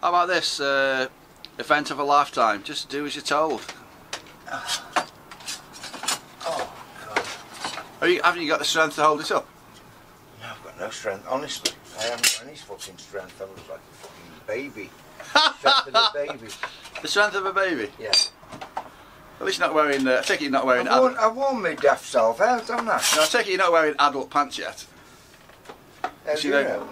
How about this? Event of a lifetime. Just do as you're told. Oh, God. Haven't you got the strength to hold it up? No, I've got no strength. Honestly, I haven't got any fucking strength. I look like a fucking baby. Strength of a baby. The strength of a baby? Yeah. At least you're not wearing... I take it you're not wearing... I've worn my daft self out, haven't I? No, I take it you're not wearing adult pants yet. How do you know?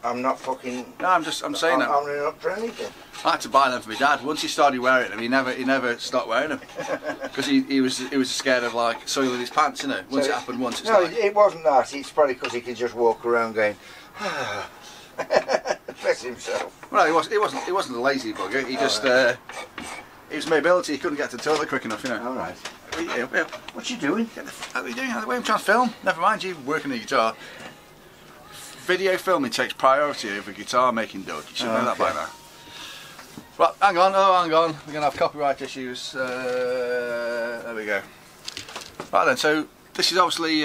I'm not fucking... No, I'm saying that. I'm not up for anything. I had to buy them for my dad. Once he started wearing them, he never stopped wearing them. Because he was scared of like soiling his pants, you know. Once it happened once, it's no, like... it wasn't that. It's probably because he could just walk around going... Bless himself. Well, he wasn't a lazy bugger. He just... It was mobility. He couldn't get to the toilet quick enough, you know. All right. Yeah. What you doing? What are you doing? I'm trying to film. Never mind you working the guitar. Video filming takes priority over guitar making, Doug. You should know that by now. Right, hang on. We're going to have copyright issues. There we go. Right then, so this is obviously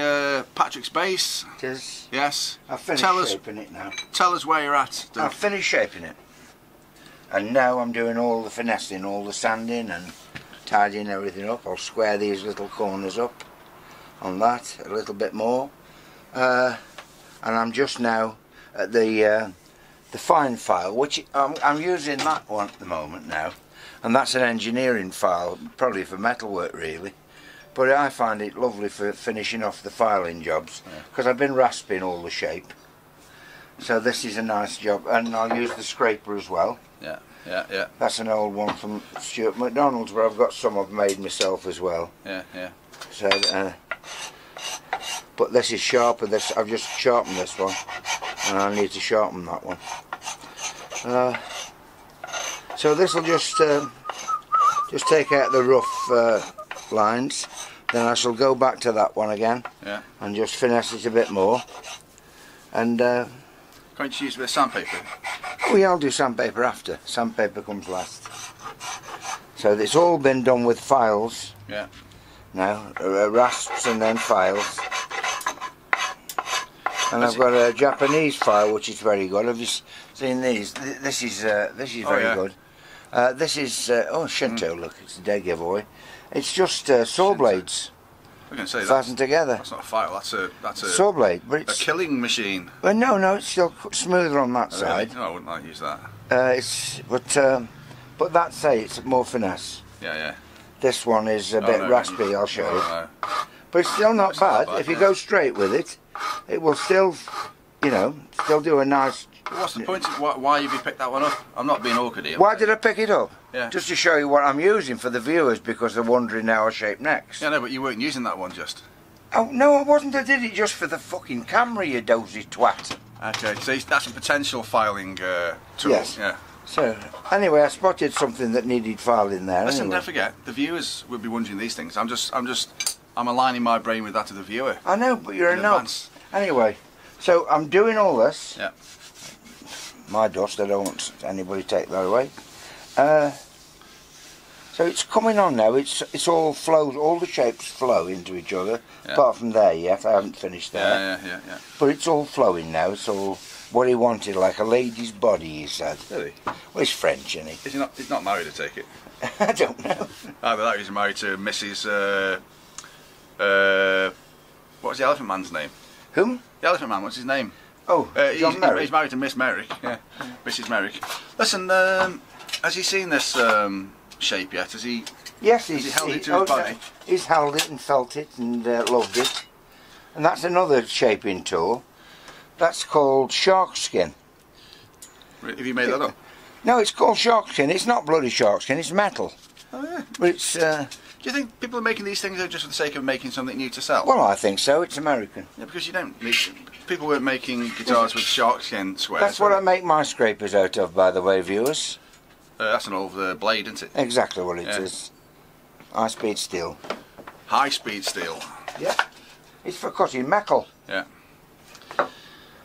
Patrick's bass. It is. Yes. I've finished shaping it now. Tell us where you're at, Doug. I've finished shaping it. And now I'm doing all the finessing, all the sanding and tidying everything up. I'll square these little corners up on that a little bit more. And I'm just now at the fine file, which I'm using that one at the moment now, and that's an engineering file, probably for metalwork really, but I find it lovely for finishing off the filing jobs because I've been rasping all the shape, so this is a nice job, and I'll use the scraper as well. Yeah. That's an old one from Stuart McDonald's, where I've got some I've made myself as well. Yeah. So. But this is sharper. I've just sharpened this one, and I need to sharpen that one. So this will just take out the rough lines. Then I shall go back to that one again, and just finesse it a bit more. And can't you use a bit of sandpaper? Oh yeah, I'll do sandpaper after. Sandpaper comes last. So it's all been done with files. Yeah. Now rasps and then files. And I've got a Japanese file which is very good. Have you seen these? This is very good. This is Shinto. Look, it's a dead giveaway. It's just saw blades. I'm going to say fastened together. That's not a file. That's a saw blade, but it's a killing machine. Well, no, it's still smoother on that side. Really? No, I wouldn't like to use that. But that say it's more finesse. Yeah. This one is a bit raspy. I'll show you. But it's still not bad. If you go straight with it, it will still, still do a nice... What's the point of why have you picked that one up? I'm not being awkward here. Why did I pick it up? Yeah. Just to show you what I'm using for the viewers, because they're wondering how I shape necks. Yeah, no, but you weren't using that one just. Oh, no, I wasn't. I did it just for the fucking camera, you dozy twat. Okay, so that's a potential filing tool. Yes. Yeah. So, anyway, I spotted something that needed filing there. Listen, anyway. Don't forget, the viewers would be wondering these things. I'm aligning my brain with that of the viewer. I know, but you're a knob. Anyway, so I'm doing all this. Yeah. My dust, I don't want anybody to take that away. So it's coming on now. It's all flows. All the shapes flow into each other. Yeah. Apart from there yet, I haven't finished there. Yeah. But it's all flowing now. It's all what he wanted, like a lady's body. He said. Really? Well, he's French, isn't he? He's not married, I take it. I don't know. Either that, or he's married to Mrs. What was the Elephant Man's name? Whom? The Elephant Man. What's his name? Oh, John Merrick. He's married to Miss Merrick. Yeah, Mrs. Merrick. Listen, has he seen this shape yet? Has he? Yes, has he held it to his body? He's held it and felt it and loved it. And that's another shaping tool. That's called shark skin. Have you made that up? No, it's called shark skin. It's not bloody shark skin. It's metal. Oh yeah. But it's. Do you think people are making these things just for the sake of making something new to sell? Well, I think so. It's American. Yeah, because you don't. People weren't making guitars with shark skin squares. That's what I make my scrapers out of, by the way, viewers. That's an old blade, isn't it? Exactly what it is. High-speed steel. High-speed steel. Yeah. It's for cutting metal. Yeah.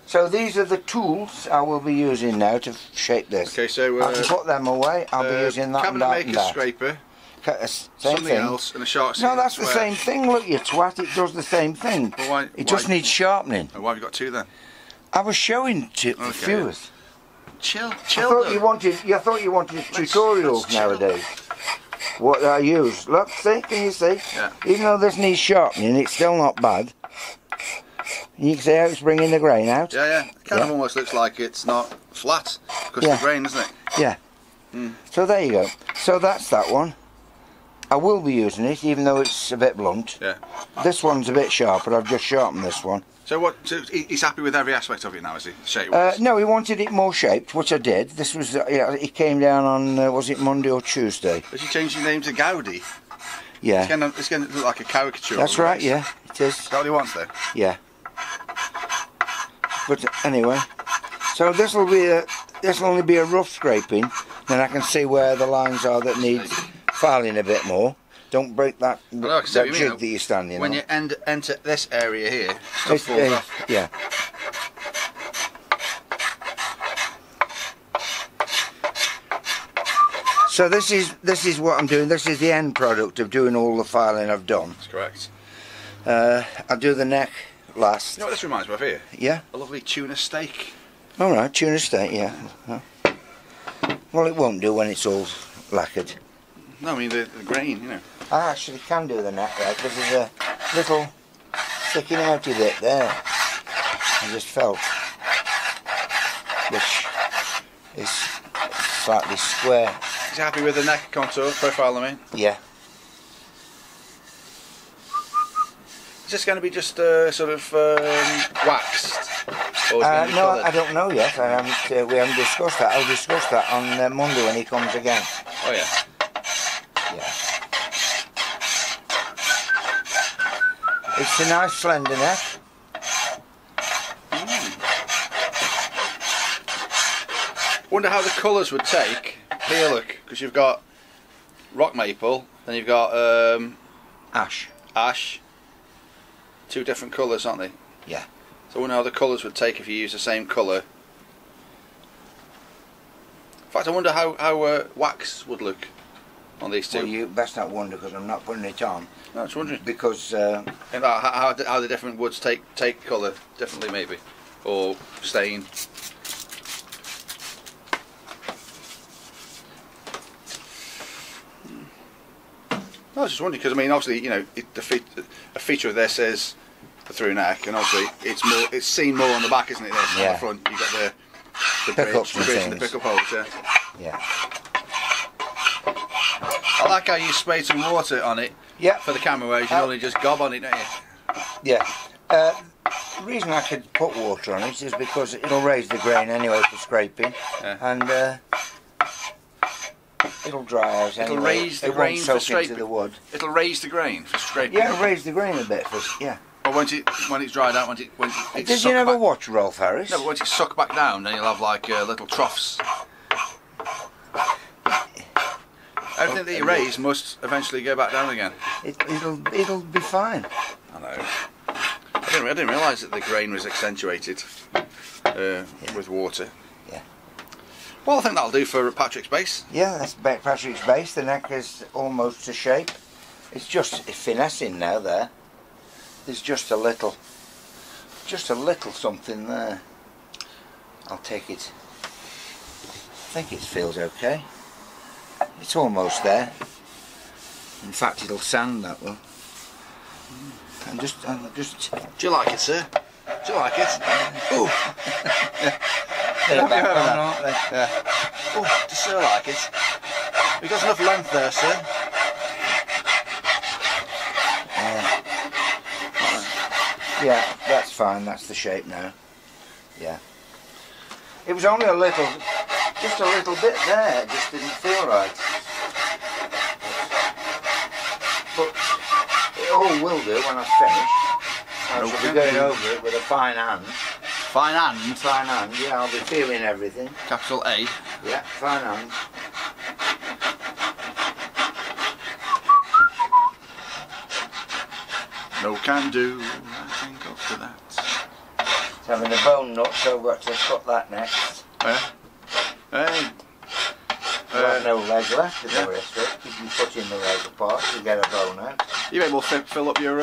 So these are the tools I will be using now to shape this. Okay, so I can put them away. I'll be using that and that cabinet maker, scraper, something thing. else, and a shark skin. No, that's the same thing. Look, you twat. It does the same thing. It just needs sharpening. Why have you got two then? I was showing to the viewers. chill. I thought you wanted tutorials let's nowadays. What I use. Look, see, can you see? Yeah. Even though this needs sharpening, it's still not bad. You can see how it's bringing the grain out. Yeah, yeah. It kind of almost looks like it's not flat because of the grain, isn't it? Yeah. So there you go. So that's that one. I will be using it, even though it's a bit blunt. Yeah. This one's a bit sharper. I've just sharpened this one. So what? So he's happy with every aspect of it now, is he? Shape-wise? No, he wanted it more shaped, which I did. This was, it came down on, was it Monday or Tuesday? Has he changed his name to Gaudi? Yeah. It's going to look like a caricature. That's right, yeah, it is. Is that what he wants there? Yeah. But anyway, so this'll only be a rough scraping. Then I can see where the lines are that need filing a bit more. Don't break that jig that you're standing on. When you enter this area here, stuff falls off. Yeah. So this is what I'm doing. This is the end product of doing all the filing I've done. That's correct. I'll do the neck last. You know what this reminds me of here? Yeah. A lovely tuna steak. All right, tuna steak. Yeah. Well, it won't do when it's all lacquered. No, I mean the grain, you know. I actually can do the neck there because there's a little sticking out of it there. I just felt, which is slightly square. Is he happy with the neck contour profile? I mean. Yeah. Is this going to be just sort of waxed? Or is it going to be no, coloured? I don't know yet. We haven't discussed that. I'll discuss that on Monday when he comes again. Oh yeah. Yeah. It's a nice slender neck. Wonder how the colours would take. Here, look, because you've got rock maple, then you've got Ash. ash. Two different colours, aren't they? Yeah. So I wonder how the colours would take if you use the same colour. In fact, I wonder how wax would look on these two. Well, you best not wonder because I'm not putting it on. No, I was wondering. Because And how the different woods take colour differently, maybe, or stain. I was just wondering because I mean, obviously, you know, a feature of this is the through neck, and obviously it's seen more on the back, isn't it? This on the front, you've got the bridge and the pickup holes. Yeah. Yeah. I like how you sprayed some water on it. Yeah. For the camera, whereas you normally just gob on it, don't you? Yeah. The reason I could put water on it is because it'll raise the grain anyway for scraping, and it'll dry out anyway. It'll raise the it grain won't for soak scraping. into the wood. It'll raise the grain for scraping. Yeah, it'll raise the grain a bit. Yeah. But when it's dried out, when it's Did you never watch Rolf Harris? No, but once it's sucked back down, then you'll have like little troughs. Everything that you raise must eventually go back down again. It'll be fine. I know. I didn't realise that the grain was accentuated with water. Yeah. Well, I think that'll do for Patrick's base. Yeah, that's Patrick's base. The neck is almost to shape. It's just finessing now there. There's just a little something there. I'll take it. I think it feels okay. It's almost there. In fact, it'll sand that one. I'm just. Do you like it, sir? Do you like it? Ooh. They're back on, that? aren't they? Yeah. Oh, does sir like it? We've got enough length there, sir. Yeah, that's fine. That's the shape now. Yeah. It was only just a little bit there. It just didn't feel right. But it all will do when I've finished. I shall be going over it with a fine hand. Fine hand? Fine hand, yeah, I'll be feeling everything. Capital A. Yeah, fine hand. No can do, I think after that. It's having a bone nut, so I've got to cut that next. Hey. There's no leg left in the wrist. You can put in the leg apart to get a bone out. You may well fill up your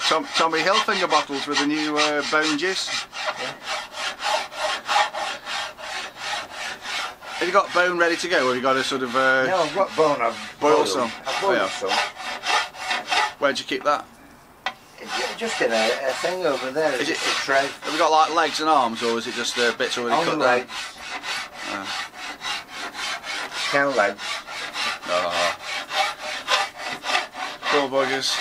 Tommy Hilfiger bottles with the new bone juice. Yeah. Have you got bone ready to go, or have you got a sort of... No, I've got bone. I've boiled some. I've boiled some. Where'd you keep that? Just in a thing over there. Is it a tray? Have you got like legs and arms, or is it just bits already cut down? Legs. Cow legs. Oh. Poor buggers.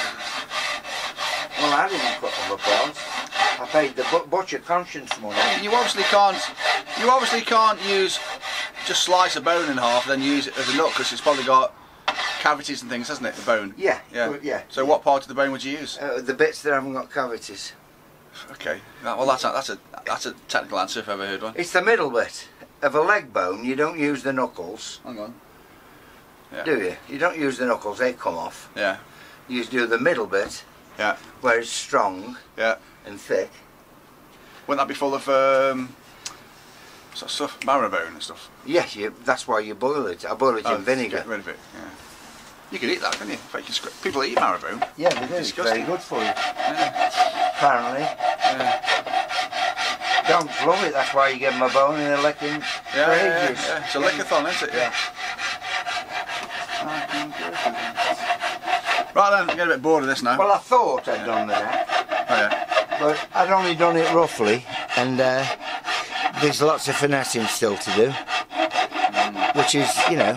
Well, I didn't cut them apart. I paid the butcher conscience money. You obviously can't use just slice a bone in half, then use it as a nut, because it's probably got cavities and things, hasn't it? The bone. Yeah. Yeah. Well, yeah. So what part of the bone would you use? The bits that haven't got cavities. Okay. Well, that's a technical answer if I've ever heard one. It's the middle bit of a leg bone. You don't use the knuckles. Hang on. Yeah. Do you? You don't use the knuckles. They come off. Yeah. You just do the middle bit. Yeah. Where it's strong. Yeah. And thick. Wouldn't that be full of sort of stuff, marrowbone and stuff? Yes, that's why you boil it. I boil it in vinegar. Get rid of it. Yeah. You could eat that, couldn't you? People eat marrowbone. Yeah, they do. It's very good for you. Yeah. Apparently. Yeah. Dogs love it. That's why you give them a bone and they're licking for ages. Yeah. It's a lickathon, isn't it? Yeah. Right then, I'm getting a bit bored of this now. Well, I thought I'd done the neck. Oh yeah. But I'd only done it roughly, and there's lots of finessing still to do, which is, you know,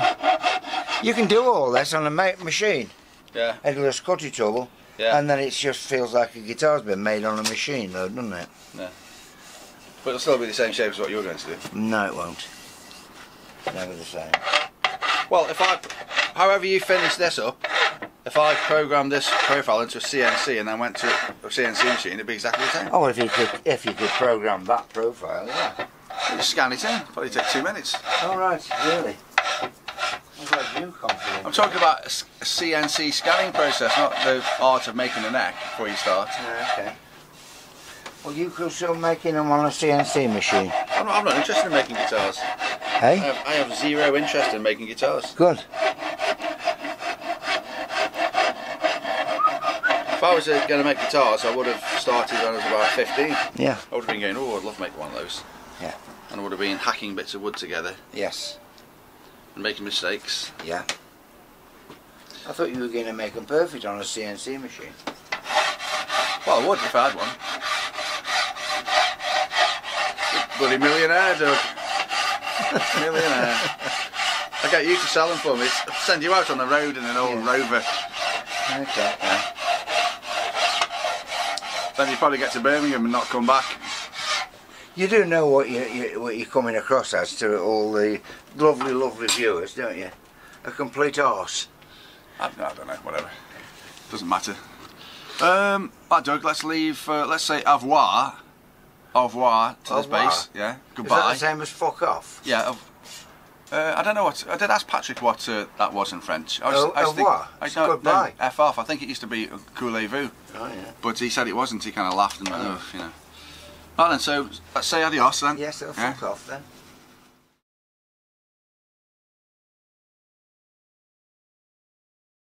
you can do all this on a machine. Yeah. It'll just cut it all, and then it just feels like a guitar's been made on a machine, though, doesn't it? Yeah. But it'll still be the same shape as what you're going to do. No, it won't. Never the same. Well, however you finish this up, if I programmed this profile into a CNC and then went to a CNC machine, it'd be exactly the same. Oh, if you could program that profile, yeah. You just scan it in. Probably take 2 minutes. All right, really. You confident? I'm talking about a CNC scanning process, not the art of making a neck before you start. Okay. Well, you could still making them on a CNC machine. I'm not interested in making guitars. Hey? I have zero interest in making guitars. Good. If I was going to make guitars, I would have started when I was about 15. Yeah. I would have been going, oh, I'd love to make one of those. Yeah. And I would have been hacking bits of wood together. Yes. And making mistakes. Yeah. I thought you were going to make them perfect on a CNC machine. Well, I would if I had one. Bloody millionaire, Doug. Millionaire. I get you to sell them for me. I'd send you out on the road in an old Rover. Okay. Yeah. Then you'd probably get to Birmingham and not come back. You do know what you're coming across as to all the lovely viewers, don't you? A complete arse. I don't know, whatever. Doesn't matter. Right, Doug, let's leave, let's say au revoir. Au revoir to this base. Yeah, goodbye. Is that the same as fuck off? Yeah. I don't know what. I did ask Patrick what that was in French. Au revoir? Goodbye. No, F off. I think it used to be coulez-vous. Oh, yeah. But he said it wasn't. He kind of laughed and went, oh, you know. Right then, so let's say adios then. Yes, fuck off then.